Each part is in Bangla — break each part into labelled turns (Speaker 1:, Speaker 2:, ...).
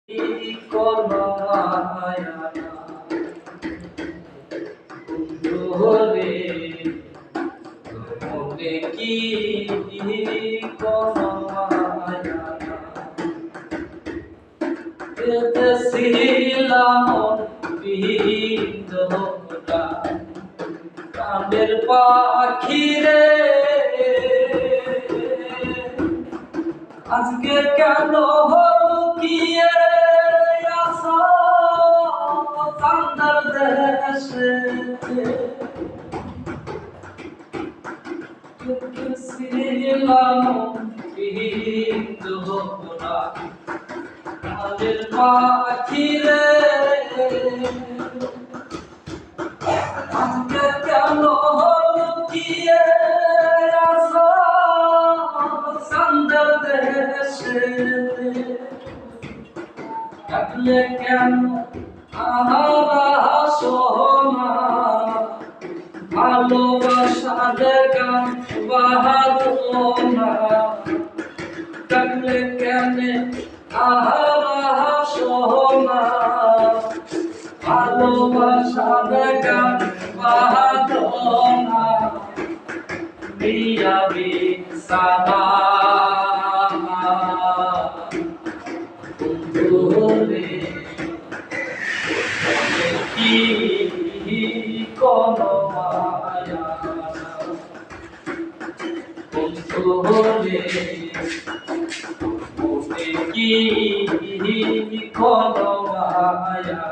Speaker 1: কোনো মায়া না বন্ধুরে মনে কি কোনো মায়া না পেতেছিলাম বিন্দুটা প্রাণের পাখি রে আজকে কেন লুকিয়ে আসো চাঁদের দেশে ছিলাম বিন্দুটা প্রাণের পাখি রে আজকে কেন লুকিয়ে আসো চাঁদের দেশে ডাকলে কেন আহারা সোনা ভালোবাসার গান বাহাদো না ডাকলে কেন আহারা সোনা ভালোবাসার গান বাহাদো না মিয়া বিসানা বন্ধুরে কি কোনো মায়া না বন্ধুরে মনে কি কোনো মায়া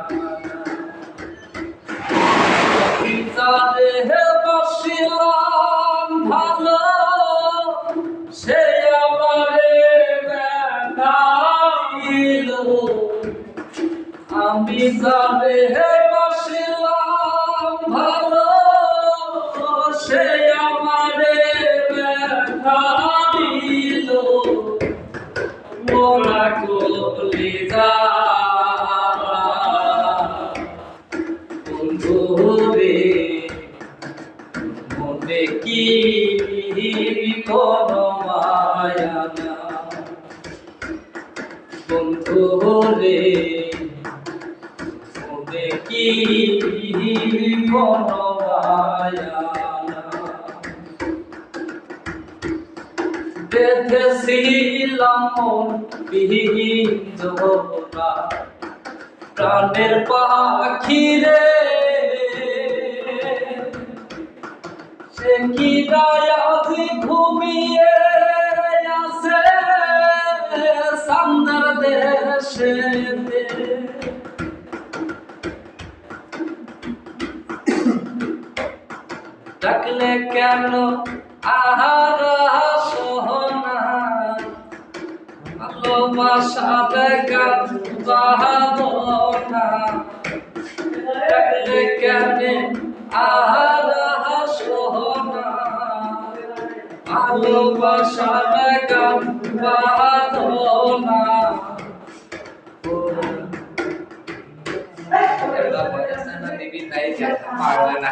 Speaker 1: যারে বসিলাম ভালো সে আমারে বেড়াইল আমি যারে বসিলাম ভালো সে আমারে বেড়াইল মোরা কলিজা বন্ধুরে মনে কি কোনো মায়া না বন্ধুরে মনে কি কোনো মায়া না বেঁধেছিলাম মন বিন্দুটা প্রাণের পাখি রে সে কি রায়াজি ঘুমিয়ে আছে চাঁদের দেশে ডাকলে কেন আহারা সোনা ভালোবাসার গান বাহাদো না ডাকলে কেন আহারা সোনা ভালোবাসার গান বাহাদো না পারলে না